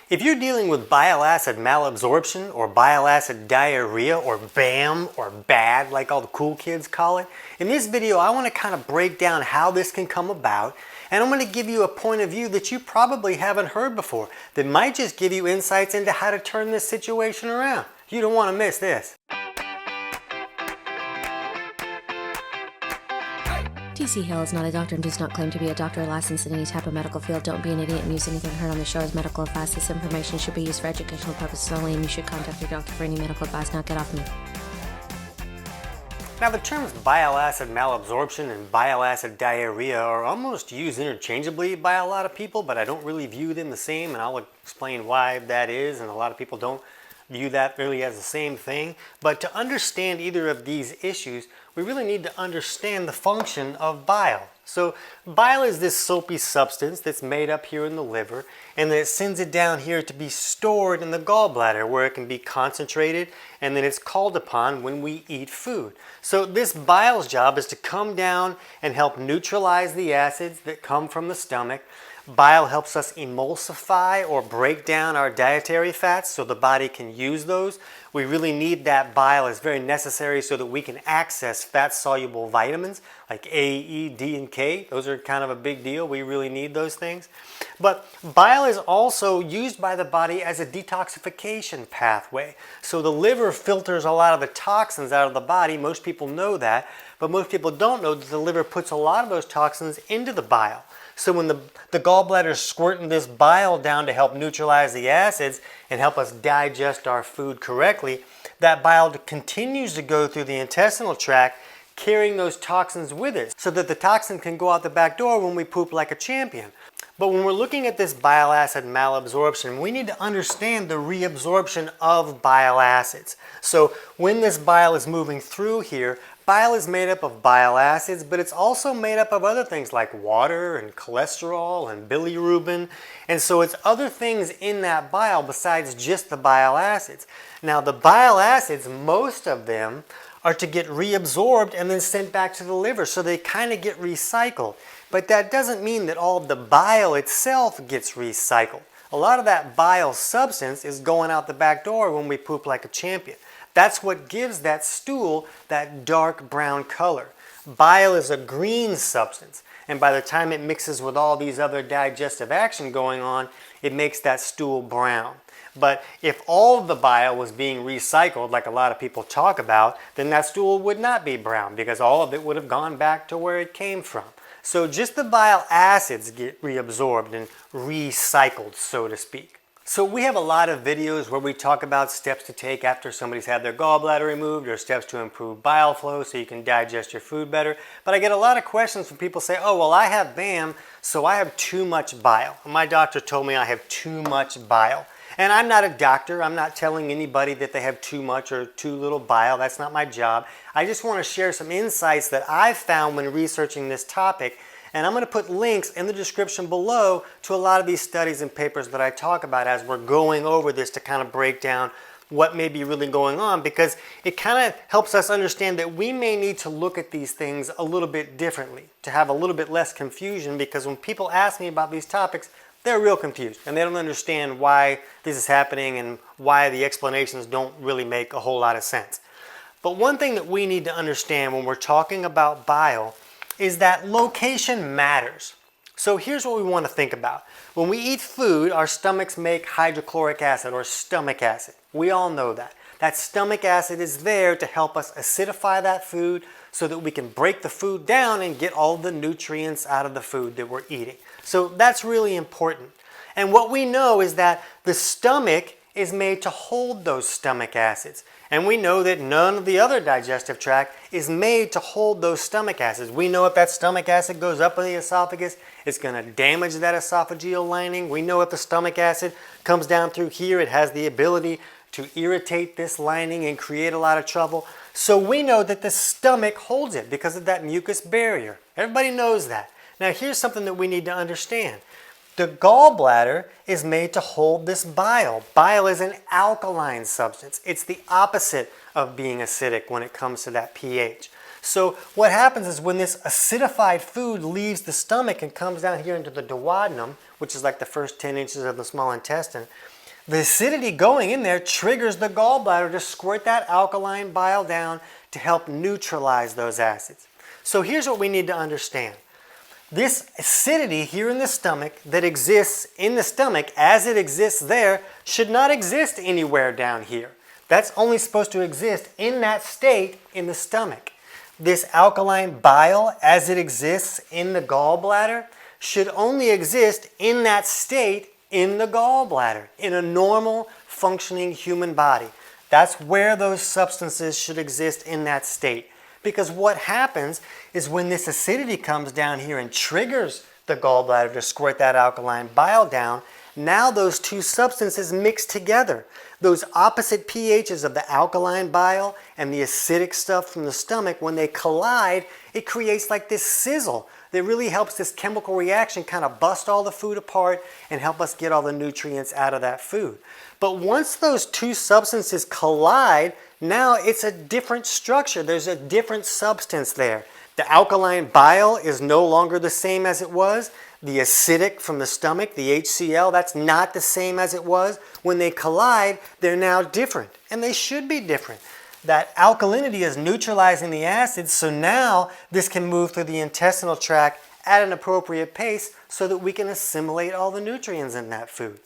If you're dealing with bile acid malabsorption or bile acid diarrhea or BAM or BAD like all the cool kids call it, in this video I want to kind of break down how this can come about, and I'm going to give you a point of view that you probably haven't heard before that might just give you insights into how to turn this situation around. You don't want to miss this. TC Hale is not a doctor and does not claim to be a doctor or licensed in any type of medical field. Don't be an idiot and use anything heard on the show as medical advice. This information should be used for educational purposes only, and you should contact your doctor for any medical advice. Now get off me. Now the terms bile acid malabsorption and bile acid diarrhea are almost used interchangeably by a lot of people, but I don't really view them the same, and I'll explain why that is, and a lot of people don't view that really as the same thing. But to understand either of these issues, we really need to understand the function of bile. So bile is this soapy substance that's made up here in the liver, and then it sends it down here to be stored in the gallbladder where it can be concentrated, and then it's called upon when we eat food. So this bile's job is to come down and help neutralize the acids that come from the stomach. Bile helps us emulsify or break down our dietary fats so the body can use those. We really need that bile. It's very necessary so that we can access fat-soluble vitamins like A, E, D, and K. Those are kind of a big deal. We really need those things. But bile is also used by the body as a detoxification pathway. So the liver filters a lot of the toxins out of the body. Most people know that, but most people don't know that the liver puts a lot of those toxins into the bile. So when the gallbladder is squirting this bile down to help neutralize the acids and help us digest our food correctly, that bile continues to go through the intestinal tract carrying those toxins with it so that the toxin can go out the back door when we poop like a champion. But when we're looking at this bile acid malabsorption, we need to understand the reabsorption of bile acids. So when this bile is moving through here, bile is made up of bile acids, but it's also made up of other things like water and cholesterol and bilirubin. And so it's other things in that bile besides just the bile acids. Now the bile acids, most of them are to get reabsorbed and then sent back to the liver, so they kind of get recycled. But that doesn't mean that all of the bile itself gets recycled. A lot of that bile substance is going out the back door when we poop like a champion. That's what gives that stool that dark brown color. Bile is a green substance, and by the time it mixes with all these other digestive action going on, it makes that stool brown. But if all of the bile was being recycled, like a lot of people talk about, then that stool would not be brown because all of it would have gone back to where it came from. So just the bile acids get reabsorbed and recycled, so to speak. So we have a lot of videos where we talk about steps to take after somebody's had their gallbladder removed, or steps to improve bile flow so you can digest your food better. But I get a lot of questions from people say, oh, well, I have BAM, so I have too much bile. My doctor told me I have too much bile. And I'm not a doctor. I'm not telling anybody that they have too much or too little bile. That's not my job. I just want to share some insights that I've found when researching this topic. And I'm going to put links in the description below to a lot of these studies and papers that I talk about as we're going over this to kind of break down what may be really going on, because it kind of helps us understand that we may need to look at these things a little bit differently to have a little bit less confusion, because when people ask me about these topics, they're real confused and they don't understand why this is happening and why the explanations don't really make a whole lot of sense. But one thing that we need to understand when we're talking about bile is that location matters. So here's what we want to think about. When we eat food, our stomachs make hydrochloric acid or stomach acid. We all know that. That stomach acid is there to help us acidify that food so that we can break the food down and get all the nutrients out of the food that we're eating. So that's really important. And what we know is that the stomach is made to hold those stomach acids. And we know that none of the other digestive tract is made to hold those stomach acids. We know if that stomach acid goes up in the esophagus, it's going to damage that esophageal lining. We know if the stomach acid comes down through here, it has the ability to irritate this lining and create a lot of trouble. So we know that the stomach holds it because of that mucus barrier. Everybody knows that. Now here's something that we need to understand. The gallbladder is made to hold this bile. Bile is an alkaline substance. It's the opposite of being acidic when it comes to that pH. So what happens is when this acidified food leaves the stomach and comes down here into the duodenum, which is like the first 10 inches of the small intestine, the acidity going in there triggers the gallbladder to squirt that alkaline bile down to help neutralize those acids. So here's what we need to understand. This acidity here in the stomach that exists in the stomach as it exists there should not exist anywhere down here. That's only supposed to exist in that state in the stomach. This alkaline bile as it exists in the gallbladder should only exist in that state in the gallbladder, in a normal functioning human body. That's where those substances should exist in that state. Because what happens is when this acidity comes down here and triggers the gallbladder to squirt that alkaline bile down, now those two substances mix together. Those opposite pHs of the alkaline bile and the acidic stuff from the stomach, when they collide, it creates like this sizzle that really helps this chemical reaction kind of bust all the food apart and help us get all the nutrients out of that food. But once those two substances collide, now it's a different structure. There's a different substance there. The alkaline bile is no longer the same as it was. The acidic from the stomach, the HCl, that's not the same as it was. When they collide, they're now different, and they should be different. That alkalinity is neutralizing the acids, so now this can move through the intestinal tract at an appropriate pace so that we can assimilate all the nutrients in that food.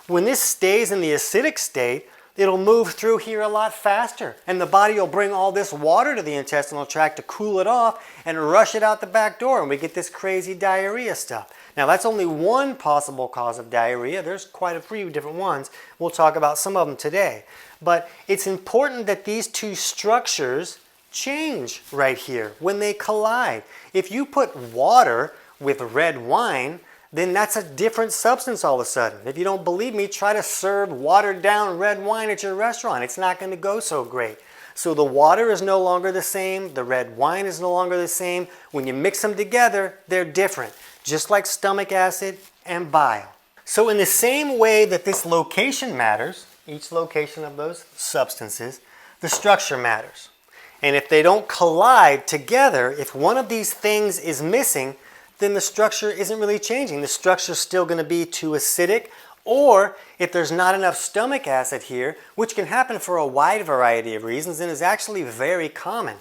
When this stays in the acidic state, it'll move through here a lot faster, and the body will bring all this water to the intestinal tract to cool it off and rush it out the back door, and we get this crazy diarrhea stuff. Now that's only one possible cause of diarrhea. There's quite a few different ones. We'll talk about some of them today. But it's important that these two structures change right here when they collide. If you put water with red wine, then that's a different substance all of a sudden. If you don't believe me, try to serve watered down red wine at your restaurant. It's not going to go so great. So the water is no longer the same. The red wine is no longer the same. When you mix them together, they're different, just like stomach acid and bile. So in the same way that this location matters, each location of those substances, the structure matters. And if they don't collide together, if one of these things is missing, then the structure isn't really changing. The structure is still going to be too acidic, or if there's not enough stomach acid here, which can happen for a wide variety of reasons and is actually very common,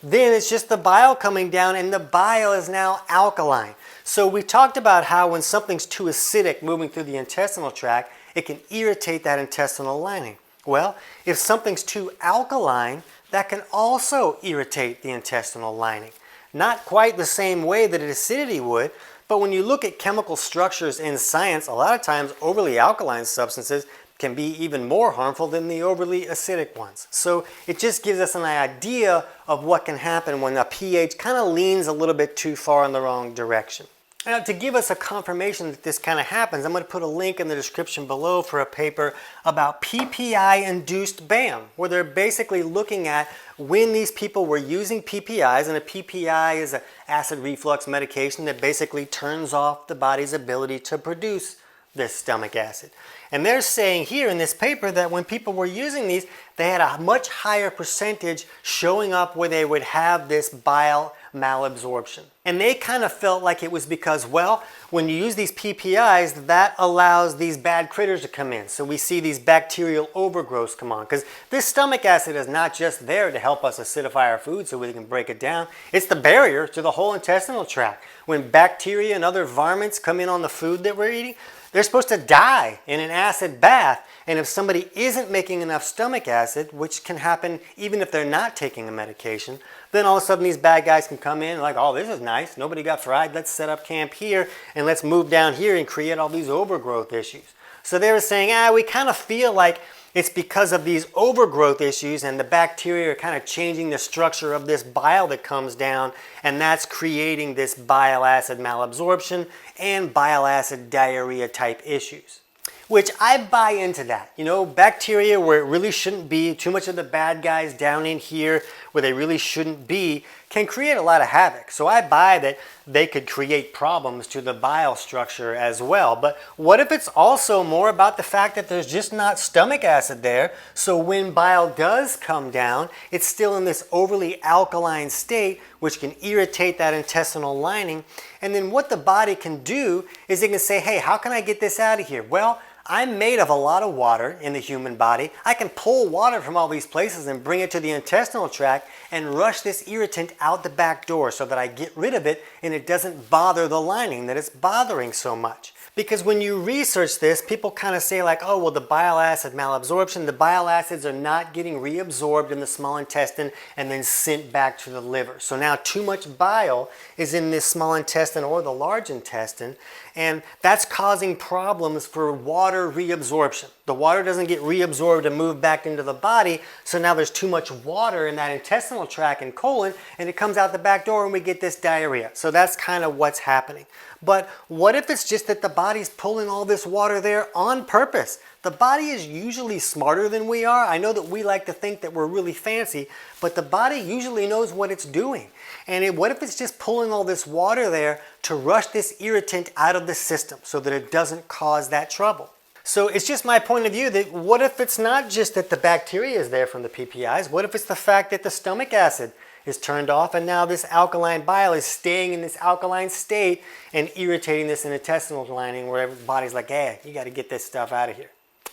then it's just the bile coming down, and the bile is now alkaline. So we talked about how when something's too acidic moving through the intestinal tract, it can irritate that intestinal lining. Well, if something's too alkaline, that can also irritate the intestinal lining. Not quite the same way that acidity would, but when you look at chemical structures in science, a lot of times overly alkaline substances can be even more harmful than the overly acidic ones. So it just gives us an idea of what can happen when a pH kind of leans a little bit too far in the wrong direction. Now, to give us a confirmation that this kind of happens, I'm going to put a link in the description below for a paper about PPI-induced BAM, where they're basically looking at when these people were using PPIs, and a PPI is an acid reflux medication that basically turns off the body's ability to produce this stomach acid. And they're saying here in this paper that when people were using these, they had a much higher percentage showing up where they would have this bile malabsorption. And they kind of felt like it was because, well, when you use these PPIs, that allows these bad critters to come in. So we see these bacterial overgrowths come on. Because this stomach acid is not just there to help us acidify our food so we can break it down. It's the barrier to the whole intestinal tract. When bacteria and other varmints come in on the food that we're eating, they're supposed to die in an acid bath. And if somebody isn't making enough stomach acid, which can happen even if they're not taking a medication, then all of a sudden these bad guys can come in like, oh, this is nice. Nobody got fried. Let's set up camp here and let's move down here and create all these overgrowth issues. So they were saying, we kind of feel like it's because of these overgrowth issues and the bacteria are kind of changing the structure of this bile that comes down, and that's creating this bile acid malabsorption and bile acid diarrhea type issues. Which I buy into that. You know, bacteria where it really shouldn't be, too much of the bad guys down in here where they really shouldn't be, can create a lot of havoc. So I buy that they could create problems to the bile structure as well. But what if it's also more about the fact that there's just not stomach acid there, so when bile does come down, it's still in this overly alkaline state, which can irritate that intestinal lining. And then what the body can do is it can say, hey, how can I get this out of here? Well, I'm made of a lot of water in the human body. I can pull water from all these places and bring it to the intestinal tract and rush this irritant out the back door so that I get rid of it and it doesn't bother the lining that it's bothering so much. Because when you research this, people kind of say like, oh, well, the bile acid malabsorption, the bile acids are not getting reabsorbed in the small intestine and then sent back to the liver. So now too much bile is in this small intestine or the large intestine, and that's causing problems for water reabsorption. The water doesn't get reabsorbed and moved back into the body, so now there's too much water in that intestinal tract and colon, and it comes out the back door and we get this diarrhea. So that's kind of what's happening. But what if it's just that the body's pulling all this water there on purpose? The body is usually smarter than we are. I know that we like to think that we're really fancy, but the body usually knows what it's doing. And what if it's just pulling all this water there to rush this irritant out of the system so that it doesn't cause that trouble? So it's just my point of view that what if it's not just that the bacteria is there from the PPIs? What if it's the fact that the stomach acid is turned off and now this alkaline bile is staying in this alkaline state and irritating this intestinal lining where everybody's like, hey, you got to get this stuff out of here.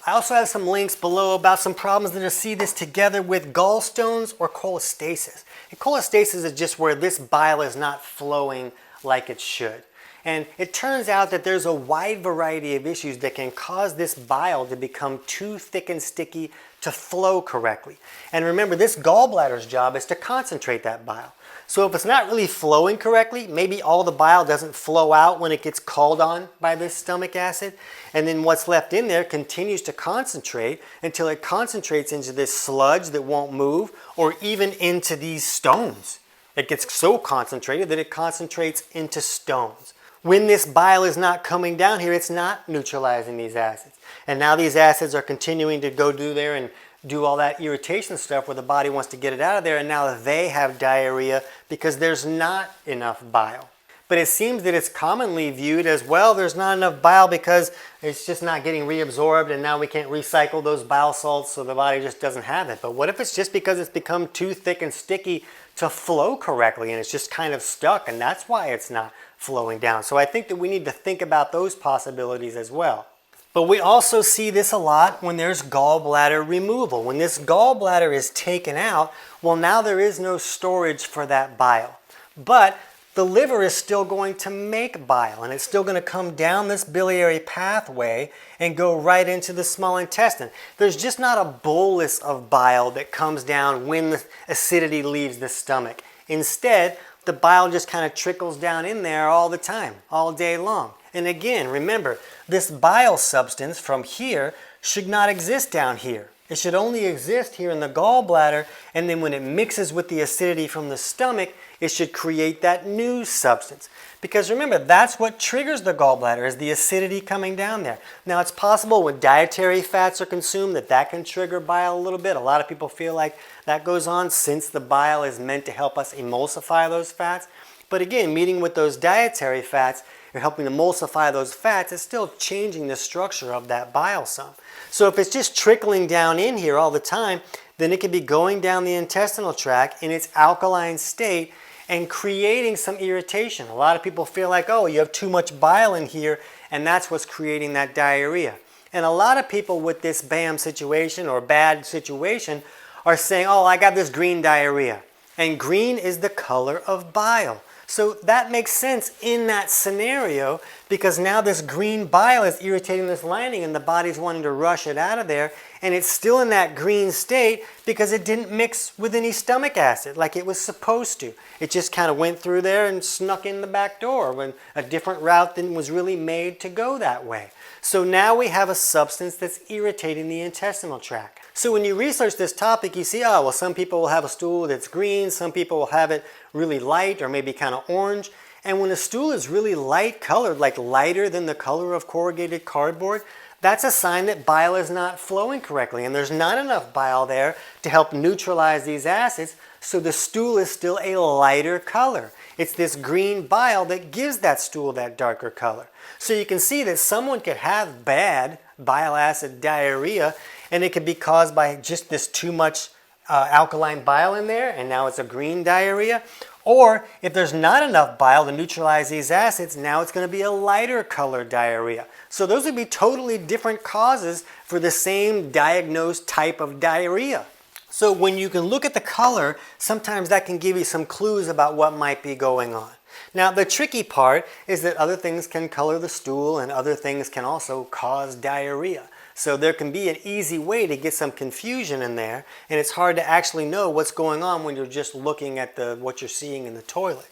I also have some links below about some problems that are see this together with gallstones or cholestasis. And cholestasis is just where this bile is not flowing like it should. And it turns out that there's a wide variety of issues that can cause this bile to become too thick and sticky to flow correctly. And remember, this gallbladder's job is to concentrate that bile. So if it's not really flowing correctly, maybe all the bile doesn't flow out when it gets called on by this stomach acid, and then what's left in there continues to concentrate until it concentrates into this sludge that won't move, or even into these stones. It gets so concentrated that it concentrates into stones. When this bile is not coming down here, it's not neutralizing these acids. And now these acids are continuing to go do there and do all that irritation stuff where the body wants to get it out of there, and now they have diarrhea because there's not enough bile. But it seems that it's commonly viewed as, well, there's not enough bile because it's just not getting reabsorbed and now we can't recycle those bile salts, so the body just doesn't have it. But what if it's just because it's become too thick and sticky to flow correctly and it's just kind of stuck, and that's why it's not flowing down? So I think that we need to think about those possibilities as well. But we also see this a lot when there's gallbladder removal. When this gallbladder is taken out, well, now there is no storage for that bile. But the liver is still going to make bile, and it's still going to come down this biliary pathway and go right into the small intestine. There's just not a bolus of bile that comes down when the acidity leaves the stomach. Instead, the bile just kind of trickles down in there all the time, all day long. And again, remember, this bile substance from here should not exist down here. It should only exist here in the gallbladder, and then when it mixes with the acidity from the stomach, it should create that new substance. Because remember, that's what triggers the gallbladder, is the acidity coming down there. Now, it's possible when dietary fats are consumed that can trigger bile a little bit. A lot of people feel like that goes on since the bile is meant to help us emulsify those fats. But again, meeting with those dietary fats, you're helping emulsify those fats, it's still changing the structure of that bile some. So if it's just trickling down in here all the time, then it could be going down the intestinal tract in its alkaline state and creating some irritation. A lot of people feel like, oh, you have too much bile in here, and that's what's creating that diarrhea. And a lot of people with this BAM situation or bad situation are saying, oh, I got this green diarrhea. And green is the color of bile. So that makes sense in that scenario, because now this green bile is irritating this lining and the body's wanting to rush it out of there, and it's still in that green state because it didn't mix with any stomach acid like it was supposed to. It just kind of went through there and snuck in the back door when a different route than was really made to go that way. So now we have a substance that's irritating the intestinal tract. So when you research this topic, you see, oh, well, some people will have a stool that's green, some people will have it really light or maybe kind of orange. And when a stool is really light colored, like lighter than the color of corrugated cardboard, that's a sign that bile is not flowing correctly, and there's not enough bile there to help neutralize these acids, So the stool is still a lighter color. It's this green bile that gives that stool that darker color. So you can see that someone could have bad bile acid diarrhea, and it could be caused by just this too much alkaline bile in there, and now it's a green diarrhea. Or if there's not enough bile to neutralize these acids, now it's going to be a lighter color diarrhea. So those would be totally different causes for the same diagnosed type of diarrhea. So when you can look at the color, sometimes that can give you some clues about what might be going on. Now the tricky part is that other things can color the stool and other things can also cause diarrhea. So there can be an easy way to get some confusion in there, and it's hard to actually know what's going on when you're just looking at what you're seeing in the toilet.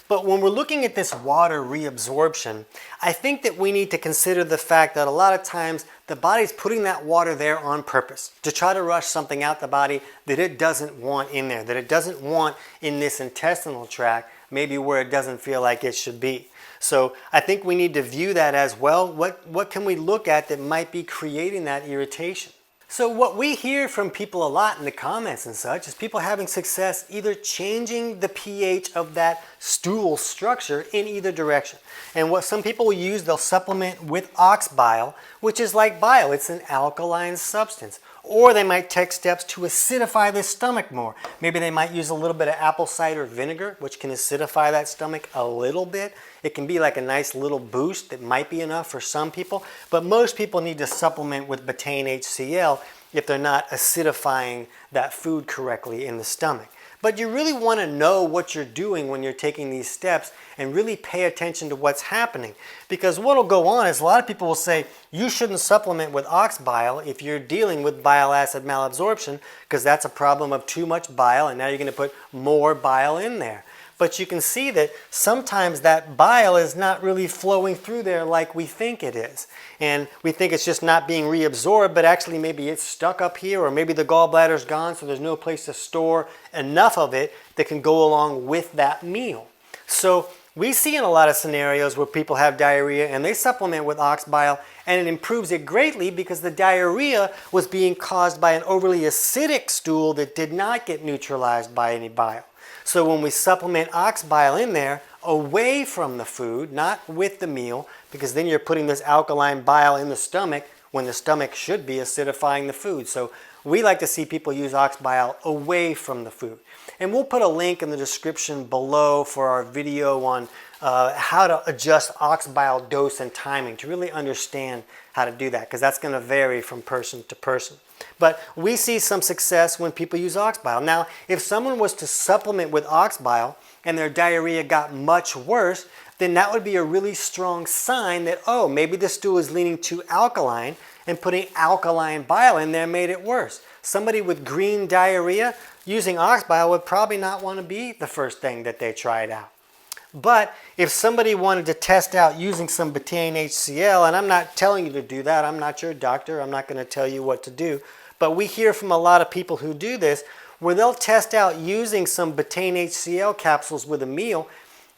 But when we're looking at this water reabsorption, I think that we need to consider the fact that a lot of times the body's putting that water there on purpose to try to rush something out the body that it doesn't want in there, that it doesn't want in this intestinal tract, maybe where it doesn't feel like it should be. So I think we need to view that as well. What can we look at that might be creating that irritation? So what we hear from people a lot in the comments and such is people having success either changing the pH of that stool structure in either direction. And what some people will use, they'll supplement with ox bile, which is like bile. It's an alkaline substance. Or they might take steps to acidify the stomach more. Maybe they might use a little bit of apple cider vinegar, which can acidify that stomach a little bit. It can be like a nice little boost that might be enough for some people, but most people need to supplement with betaine HCl if they're not acidifying that food correctly in the stomach. But you really want to know what you're doing when you're taking these steps and really pay attention to what's happening. Because what will go on is a lot of people will say you shouldn't supplement with ox bile if you're dealing with bile acid malabsorption, because that's a problem of too much bile and now you're going to put more bile in there. But you can see that sometimes that bile is not really flowing through there like we think it is. And we think it's just not being reabsorbed, but actually maybe it's stuck up here, or maybe the gallbladder's gone, so there's no place to store enough of it that can go along with that meal. So we see in a lot of scenarios where people have diarrhea and they supplement with ox bile, and it improves it greatly because the diarrhea was being caused by an overly acidic stool that did not get neutralized by any bile. So when we supplement ox bile in there, away from the food, not with the meal, because then you're putting this alkaline bile in the stomach when the stomach should be acidifying the food. So we like to see people use ox bile away from the food. And we'll put a link in the description below for our video on how to adjust ox bile dose and timing to really understand how to do that, because that's going to vary from person to person. But we see some success when people use ox bile. Now, if someone was to supplement with ox bile and their diarrhea got much worse, then that would be a really strong sign that, oh, maybe the stool is leaning too alkaline, and putting alkaline bile in there made it worse. Somebody with green diarrhea, using ox bile would probably not want to be the first thing that they tried out. But if somebody wanted to test out using some betaine HCl, and I'm not telling you to do that, I'm not your doctor, I'm not going to tell you what to do, but we hear from a lot of people who do this, where they'll test out using some betaine HCl capsules with a meal,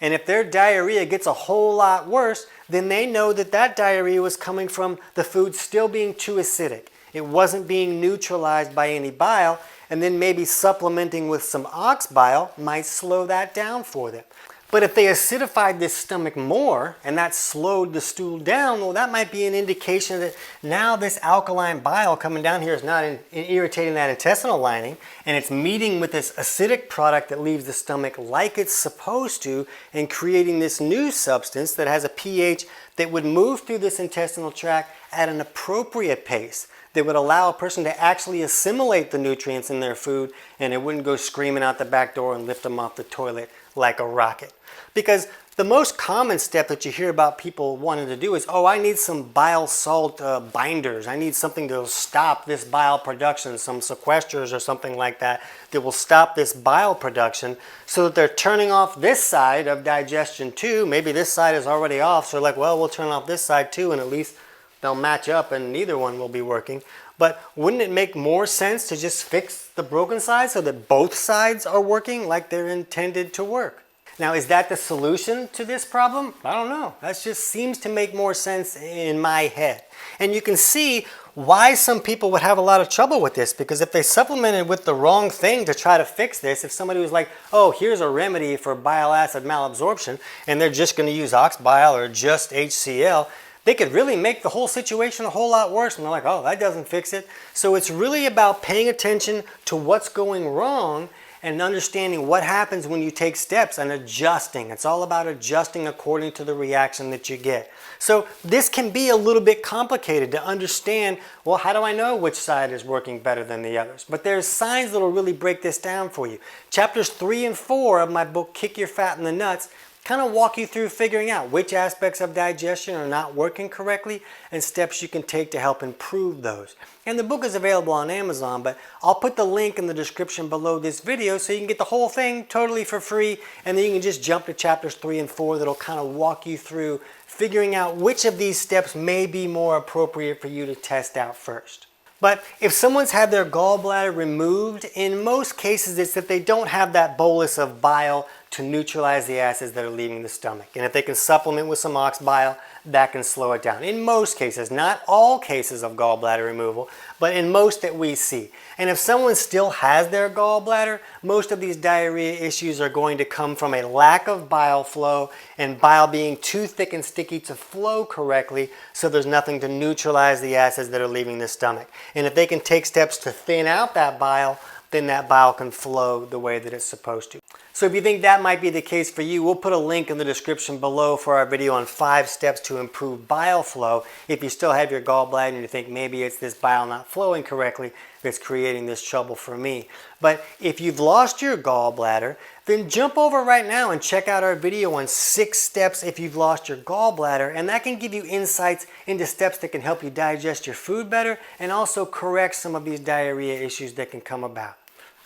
and if their diarrhea gets a whole lot worse, then they know that that diarrhea was coming from the food still being too acidic. It wasn't being neutralized by any bile, and then maybe supplementing with some ox bile might slow that down for them. But if they acidified this stomach more and that slowed the stool down, well, that might be an indication that now this alkaline bile coming down here is not irritating that intestinal lining, and it's meeting with this acidic product that leaves the stomach like it's supposed to, and creating this new substance that has a pH that would move through this intestinal tract at an appropriate pace that would allow a person to actually assimilate the nutrients in their food, and it wouldn't go screaming out the back door and lift them off the toilet like a rocket. Because the most common step that you hear about people wanting to do is, oh, I need some bile salt binders. I need something to stop this bile production, some sequesters or something like that that will stop this bile production, so that they're turning off this side of digestion too. Maybe this side is already off, so they're like, well, we'll turn off this side too, and at least they'll match up and neither one will be working. But wouldn't it make more sense to just fix the broken side so that both sides are working like they're intended to work? Now, is that the solution to this problem? I don't know. That just seems to make more sense in my head. And you can see why some people would have a lot of trouble with this, because if they supplemented with the wrong thing to try to fix this, if somebody was like, oh, here's a remedy for bile acid malabsorption, and they're just going to use ox bile or just HCl, they could really make the whole situation a whole lot worse. And they're like, oh, that doesn't fix it. So it's really about paying attention to what's going wrong and understanding what happens when you take steps and adjusting. It's all about adjusting according to the reaction that you get. So this can be a little bit complicated to understand, well, how do I know which side is working better than the others? But there's signs that will really break this down for you. Chapters 3 and 4 of my book, Kick Your Fat in the Nuts, kind of walk you through figuring out which aspects of digestion are not working correctly and steps you can take to help improve those. And the book is available on Amazon, but I'll put the link in the description below this video so you can get the whole thing totally for free, and then you can just jump to chapters 3 and 4 that'll kind of walk you through figuring out which of these steps may be more appropriate for you to test out first. But if someone's had their gallbladder removed, in most cases it's that they don't have that bolus of bile to neutralize the acids that are leaving the stomach. And if they can supplement with some ox bile, that can slow it down. In most cases, not all cases of gallbladder removal, but in most that we see. And if someone still has their gallbladder, most of these diarrhea issues are going to come from a lack of bile flow and bile being too thick and sticky to flow correctly, so there's nothing to neutralize the acids that are leaving the stomach. And if they can take steps to thin out that bile, then that bile can flow the way that it's supposed to. So if you think that might be the case for you, we'll put a link in the description below for our video on 5 steps to improve bile flow. If you still have your gallbladder and you think maybe it's this bile not flowing correctly that's creating this trouble for me. But if you've lost your gallbladder, then jump over right now and check out our video on 6 steps if you've lost your gallbladder, and that can give you insights into steps that can help you digest your food better and also correct some of these diarrhea issues that can come about.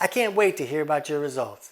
I can't wait to hear about your results.